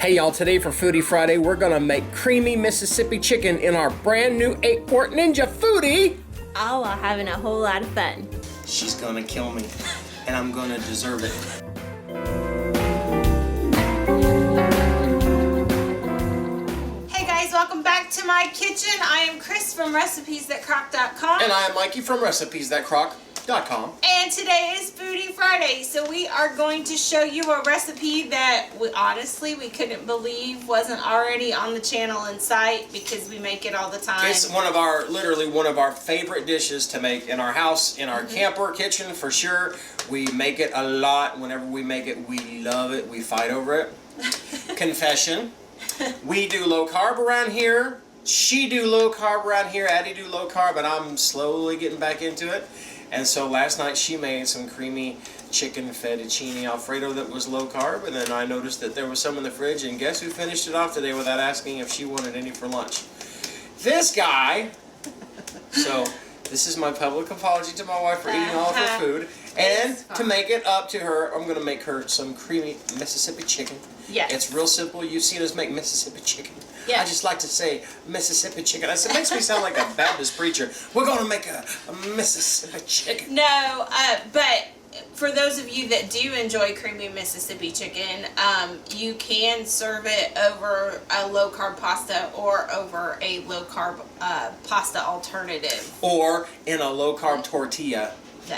Hey y'all, today for Foodi Friday, we're gonna make creamy Mississippi chicken in our brand new 8-quart Ninja Foodi. All while having a whole lot of fun. She's gonna kill me, and I'm gonna deserve it. Hey guys, welcome back to my kitchen. I am Cris from recipes.crock.com. And I am Mikey from recipes.crock.com. And today is Foodi Friday, so we are going to show you a recipe that we couldn't believe wasn't already on the channel in sight because we make it all the time. It's literally one of our favorite dishes to make in our house, in our camper kitchen for sure. We make it a lot. Whenever we make it, we love it. We fight over it. Confession. We do low carb around here. She do low carb around here. Addie do low carb, and I'm slowly getting back into it. And so last night she made some creamy chicken fettuccine alfredo that was low carb, and then I noticed that there was some in the fridge, and guess who finished it off today without asking if she wanted any for lunch? This guy. So this is my public apology to my wife for eating all of her food. And to make it up to her, I'm going to make her some creamy Mississippi chicken. Yes. It's real simple. You've seen us make Mississippi chicken. Yeah. I just like to say Mississippi chicken. It makes me sound like a Baptist preacher. We're going to make a Mississippi chicken. No, but for those of you that do enjoy creamy Mississippi chicken, you can serve it over a low-carb pasta or over a low-carb pasta alternative. Or in a low-carb tortilla.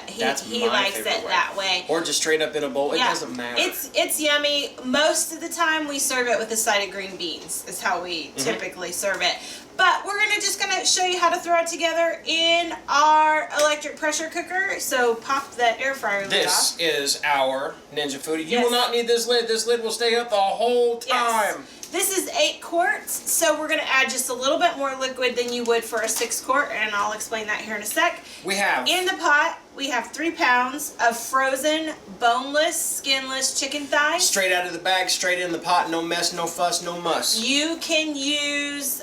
He likes it that way. Or just straight up in a bowl. It doesn't matter. It's yummy. Most of the time we serve it with a side of green beans is how we typically serve it. But we're just gonna show you how to throw it together in our electric pressure cooker. So pop that air fryer lid off. This is our Ninja Foodi. You will not need this lid. This lid will stay up the whole time. Yes. This is 8 quarts, so we're going to add just a little bit more liquid than you would for a 6 quart, and I'll explain that here in a sec. We have... In the pot, we have 3 pounds of frozen, boneless, skinless chicken thighs. Straight out of the bag, straight in the pot, no mess, no fuss, no muss. You can use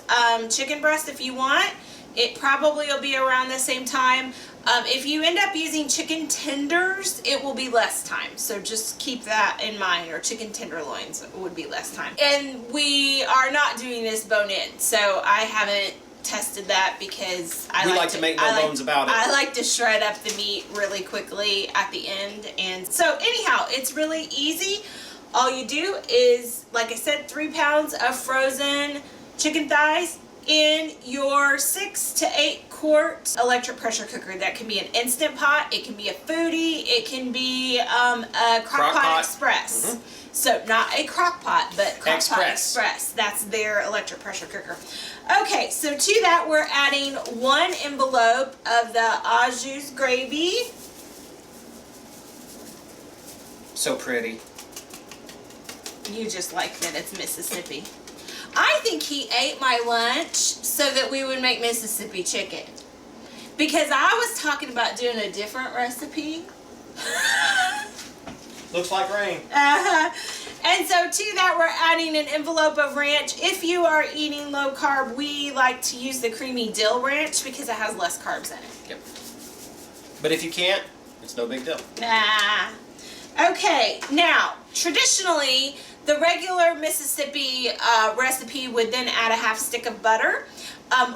chicken breast if you want. It probably will be around the same time. If you end up using chicken tenders, it will be less time. So just keep that in mind, or chicken tenderloins would be less time. And we are not doing this bone in, so I haven't tested that because I like to make no bones about it. I like to shred up the meat really quickly at the end. And so anyhow, it's really easy. All you do is, like I said, 3 pounds of frozen chicken thighs in your 6 to 8 quart electric pressure cooker. That can be an Instant Pot, it can be a Foodi, it can be a Crock Pot Express. So not a Crock Pot, but Crock Pot Express. That's their electric pressure cooker. Okay, so to that we're adding 1 envelope of the au jus gravy. So pretty. You just like that it's Mississippi. I think he ate my lunch so that we would make Mississippi chicken. Because I was talking about doing a different recipe. Looks like rain. And so to that we're adding an envelope of ranch. If you are eating low carb, we like to use the creamy dill ranch because it has less carbs in it. Yep. But if you can't, it's no big deal. Okay, now, traditionally, the regular Mississippi recipe would then add a half stick of butter.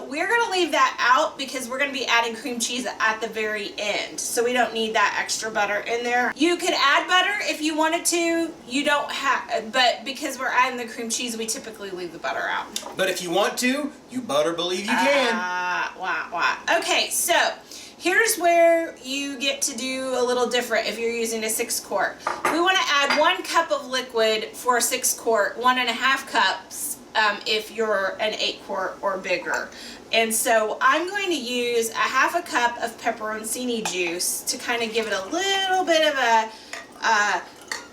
We're going to leave that out because we're going to be adding cream cheese at the very end. So we don't need that extra butter in there. You could add butter if you wanted to. You don't have, but because we're adding the cream cheese, we typically leave the butter out. But if you want to, you better believe you can. Okay, so here's where you get to do a little different if you're using a 6 quart. We want to add 1 cup of liquid for a 6 quart, 1.5 cups if you're an 8 quart or bigger. And so I'm going to use a half a cup of pepperoncini juice to kind of give it a little bit of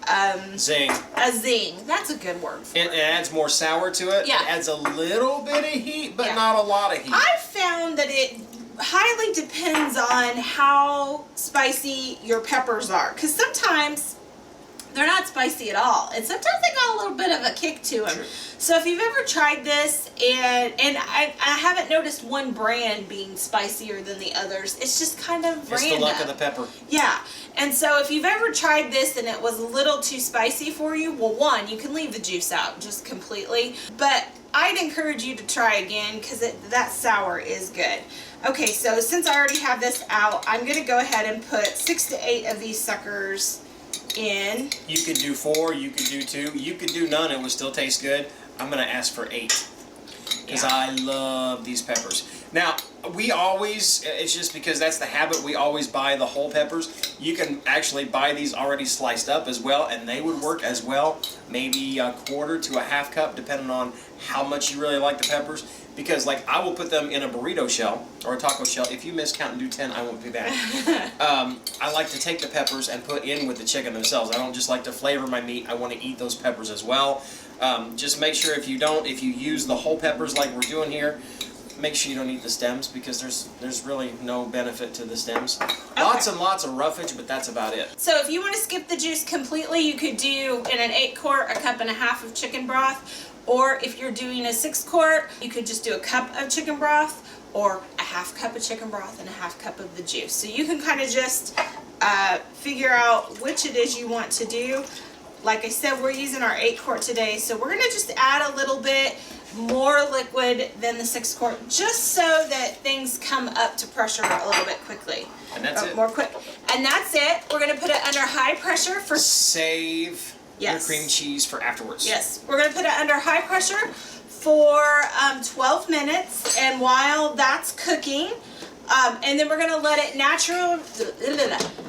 a zing. A zing. That's a good word for it. It adds more sour to it. Yeah. It adds a little bit of heat, but not a lot of heat. I've found that it highly depends on how spicy your peppers are, because sometimes they're not spicy at all. And sometimes they got a little bit of a kick to them. True. So if you've ever tried this, and I haven't noticed one brand being spicier than the others. It's just kind of random. It's the luck of the pepper. Yeah. And so if you've ever tried this and it was a little too spicy for you, well, one, you can leave the juice out just completely. But I'd encourage you to try again because that sour is good. Okay, so since I already have this out, I'm going to go ahead and put 6 to 8 of these suckers in. You could do 4, you could do 2, you could do none, it would still taste good. I'm going to ask for 8 because I love these peppers. Now, we always, it's just because that's the habit, we always buy the whole peppers. You can actually buy these already sliced up as well, and they would work as well. Maybe a quarter to a half cup, depending on how much you really like the peppers. Because, like, I will put them in a burrito shell or a taco shell. If you miscount and do 10, I won't be back. I like to take the peppers and put in with the chicken themselves. I don't just like to flavor my meat. I want to eat those peppers as well. Just make sure if you use the whole peppers like we're doing here, make sure you don't eat the stems because there's really no benefit to the stems. Okay. Lots and lots of roughage, but that's about it. So if you want to skip the juice completely, you could do in an 8-quart, 1.5 cups of chicken broth. Or if you're doing a 6-quart, you could just do a cup of chicken broth or a 1/2 cup of chicken broth and a 1/2 cup of the juice. So you can kind of just figure out which it is you want to do. Like I said, we're using our 8-quart today, so we're going to just add a little bit more liquid than the 6-quart just so that things come up to pressure a little bit quickly. And that's it. More quick. And that's it. We're going to put it under high pressure for... Save your cream cheese for afterwards. Yes. We're going to put it under high pressure for 12 minutes, and while that's cooking, and then we're going to let it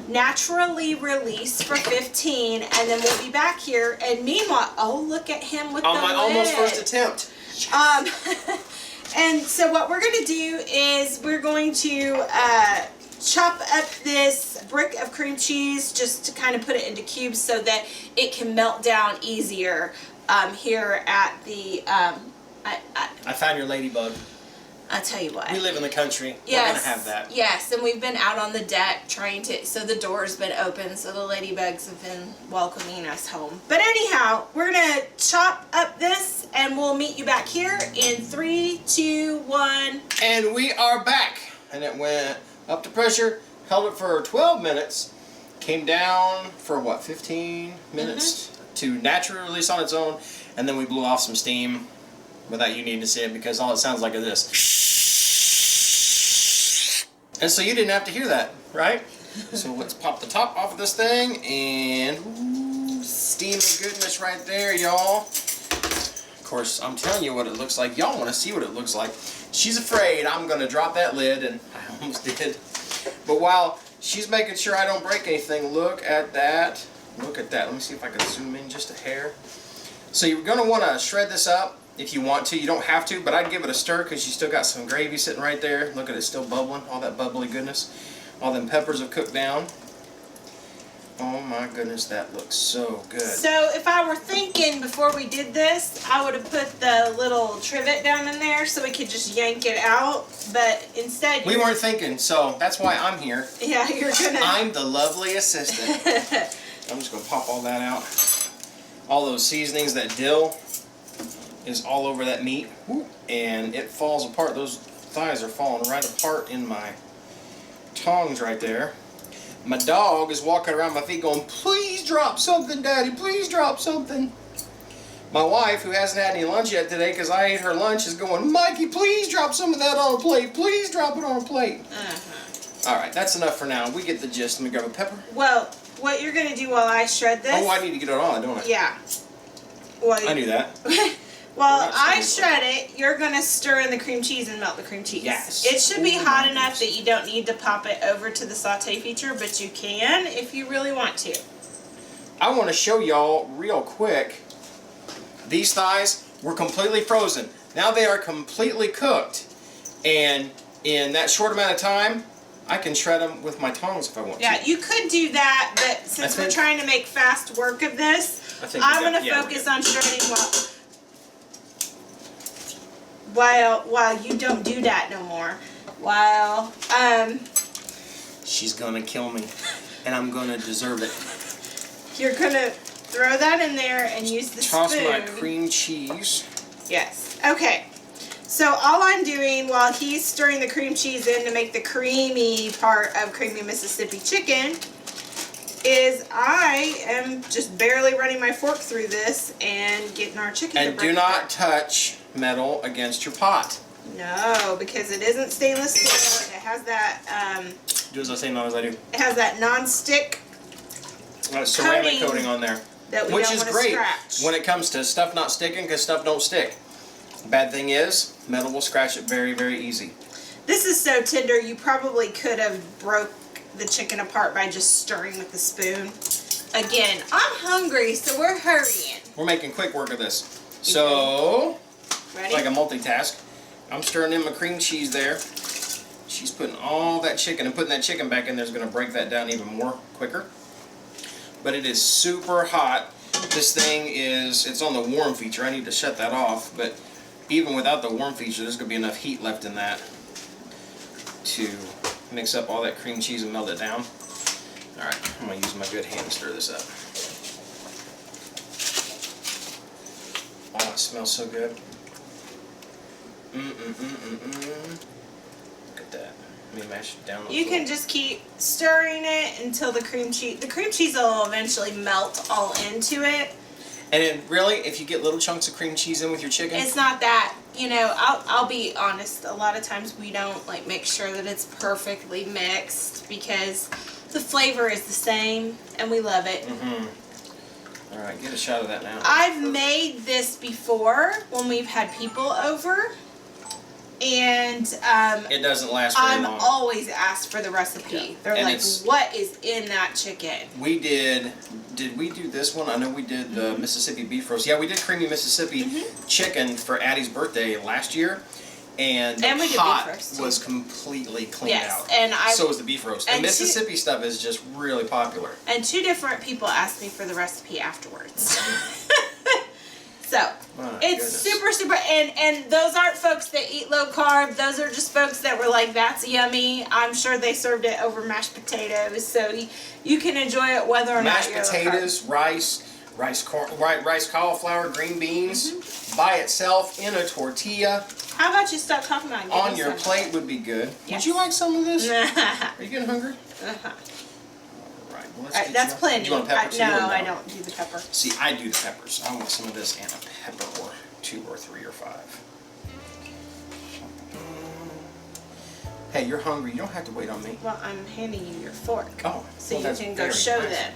naturally release for 15, and then we'll be back here. And meanwhile, oh, look at him with on the my lid. almost first attempt. And so what we're going to do is we're going to chop up this brick of cream cheese just to kind of put it into cubes so that it can melt down easier here at the... I found your ladybug. I'll tell you what. We live in the country. Yes, we're going to have that. Yes, and we've been out on the deck trying to... So the door's been open, so the ladybugs have been welcoming us home. But anyhow, we're going to chop up this, and we'll meet you back here in 3, 2, 1. And we are back. And it went up to pressure, held it for 12 minutes, came down for, 15 minutes to naturally release on its own, and then we blew off some steam without you needing to see it because all it sounds like is this. And so you didn't have to hear that, right? So let's pop the top off of this thing, and ooh, steamy goodness right there, y'all. Of course, I'm telling you what it looks like. Y'all want to see what it looks like. She's afraid I'm going to drop that lid, and I almost did. But while she's making sure I don't break anything, look at that. Look at that. Let me see if I can zoom in just a hair. So you're going to want to shred this up if you want to. You don't have to, but I'd give it a stir because you still got some gravy sitting right there. Look at it still bubbling, all that bubbly goodness. All them peppers have cooked down. Oh my goodness, that looks so good. So if I were thinking before we did this, I would have put the little trivet down in there so we could just yank it out. But instead, we weren't thinking, so that's why I'm here. Yeah, you're gonna. I'm the lovely assistant. I'm just gonna pop all that out. All those seasonings, that dill is all over that meat, and it falls apart. Those thighs are falling right apart in my tongs right there. My dog is walking around my feet going, please drop something, Daddy, please drop something. My wife, who hasn't had any lunch yet today because I ate her lunch, is going, Mikey, please drop some of that on a plate. Please drop it on a plate. All right, that's enough for now. We get the gist. Let me grab a pepper. Well, what you're going to do while I shred this... Oh, I need to get it on, don't I? Yeah. Well, I knew that. While I shred it, you're going to stir in the cream cheese and melt the cream cheese. Yes. It should be hot enough that you don't need to pop it over to the saute feature, but you can if you really want to. I want to show y'all real quick. These thighs were completely frozen. Now they are completely cooked. And in that short amount of time, I can shred them with my tongs if I want to. Yeah, you could do that, but since we're trying to make fast work of this, I'm going to focus on shredding while you don't do that no more. While, she's going to kill me, and I'm going to deserve it. You're going to throw that in there and use the Toss spoon. my cream cheese. Yes. Okay. So all I'm doing while he's stirring the cream cheese in to make the creamy part of creamy Mississippi chicken is I am just barely running my fork through this and getting our chicken to And break do not apart. touch metal against your pot. No, because it isn't stainless steel. It has that Do as I say, not as I do. it has that non-stick Ceramic coating on there. that we Which don't is want to great scratch. when it comes to stuff not sticking, because stuff don't stick. Bad thing is, metal will scratch it very, very easy. This is so tender, you probably could have broke the chicken apart by just stirring with the spoon. Again, I'm hungry, so we're hurrying. We're making quick work of this. So, Ready? like a multitask, I'm stirring in my cream cheese there. She's putting all that chicken, and putting that chicken back in there is going to break that down even more quicker. But it is super hot. This thing is, it's on the warm feature. I need to shut that off, but even without the warm feature, there's going to be enough heat left in that to mix up all that cream cheese and melt it down. Alright, I'm going to use my good hand to stir this up. Oh, it smells so good. Look at that. Let me mash it down. You can just keep stirring it until the cream cheese will eventually melt all into it. And then really, if you get little chunks of cream cheese in with your chicken, It's not that, you know, I'll be honest, a lot of times we don't like make sure that it's perfectly mixed because the flavor is the same and we love it. Alright, get a shot of that now. I've made this before when we've had people over, and It doesn't last very I'm long. always asked for the recipe. Yeah. They're And like, it's- what is in that chicken? We did we do this one? I know we did the Mississippi beef roast. Yeah, we did creamy Mississippi chicken for Addie's birthday last year. And the And we did beef pot roast, too. was completely cleaned Yes, out. and so was the beef roast. The and Mississippi stuff is just really popular. And 2 different people asked me for the recipe afterwards. So, My it's goodness. super, and those aren't folks that eat low carb. Those are just folks that were like, that's yummy. I'm sure they served it over mashed potatoes. So you can enjoy it whether or Mashed not you're potatoes, rice, cauliflower, green beans by itself in a tortilla How about you stop talking about it? Give on me your some. plate would be good. Yes. Would you like some of this? Uh-huh. Are you getting hungry? All right, well, let's get That's you. plenty. Do you want pepper too, or No, I don't do the pepper. See, I do the peppers. I want some of this and a pepper or 2 or 3 or 5. Hey, you're hungry. You don't have to wait on me. Well, I'm handing you your fork. Oh, So well, you that's can go very show nice. them.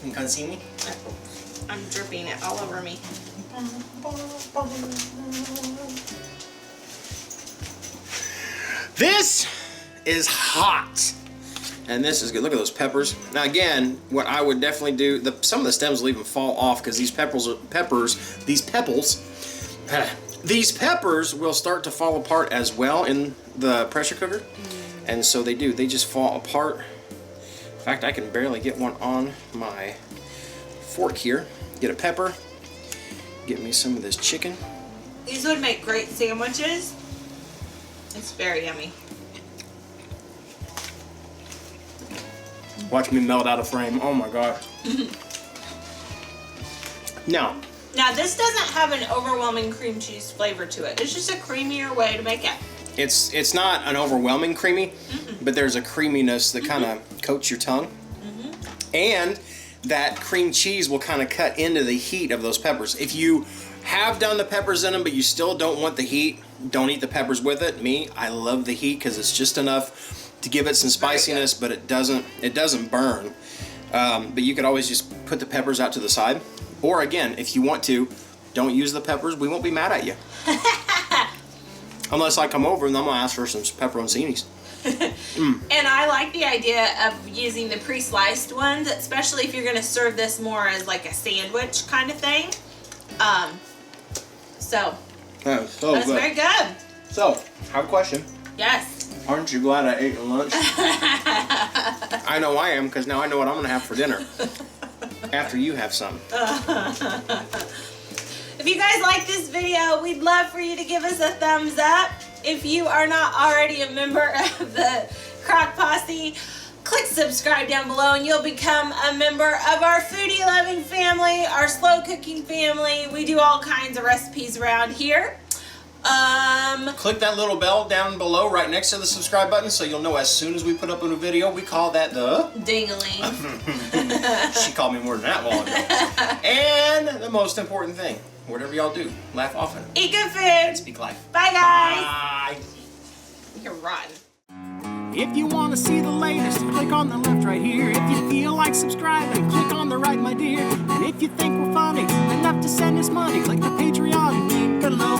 You can see me? I'm dripping it all over me. This is hot. And this is good. Look at those peppers. Now again, what I would definitely do, some of the stems will even fall off because these peppers will start to fall apart as well in the pressure cooker. And so they do. They just fall apart. In fact, I can barely get one on my fork here. Get a pepper. Get me some of this chicken. These would make great sandwiches. It's very yummy. Watch me melt out of frame. Oh my god. Now this doesn't have an overwhelming cream cheese flavor to it. It's just a creamier way to make it. it's not an overwhelming creamy, but there's a creaminess that kind of coats your tongue. And that cream cheese will kind of cut into the heat of those peppers. If you have done the peppers in them, but you still don't want the heat, don't eat the peppers with it. Me, I love the heat because it's just enough to give it some spiciness, but it doesn't burn. But you could always just put the peppers out to the side. Or again, if you want to, don't use the peppers. We won't be mad at you. Unless I come over and I'm going to ask for some pepperoncinis. And I like the idea of using the pre-sliced ones, especially if you're going to serve this more as like a sandwich kind of thing. So Oh, so that's good. very good. So, I have a question. Yes. Aren't you glad I ate your lunch? I know I am, because now I know what I'm going to have for dinner. After you have some. If you guys like this video, we'd love for you to give us a thumbs up. If you are not already a member of the Crock Posse, click subscribe down below and you'll become a member of our foodie loving family, our slow cooking family. We do all kinds of recipes around here. Click that little bell down below right next to the subscribe button so you'll know as soon as we put up a new video. We call that the ding-a-ling. She called me more than that while ago. And the most important thing, whatever y'all do, laugh often. Eat good food. Speak life. Bye guys. Bye. You can run. If you want to see the latest, click on the left right here. If you feel like subscribing, click on the right, my dear. And if you think we're funny enough to send us money, click the Patreon link below.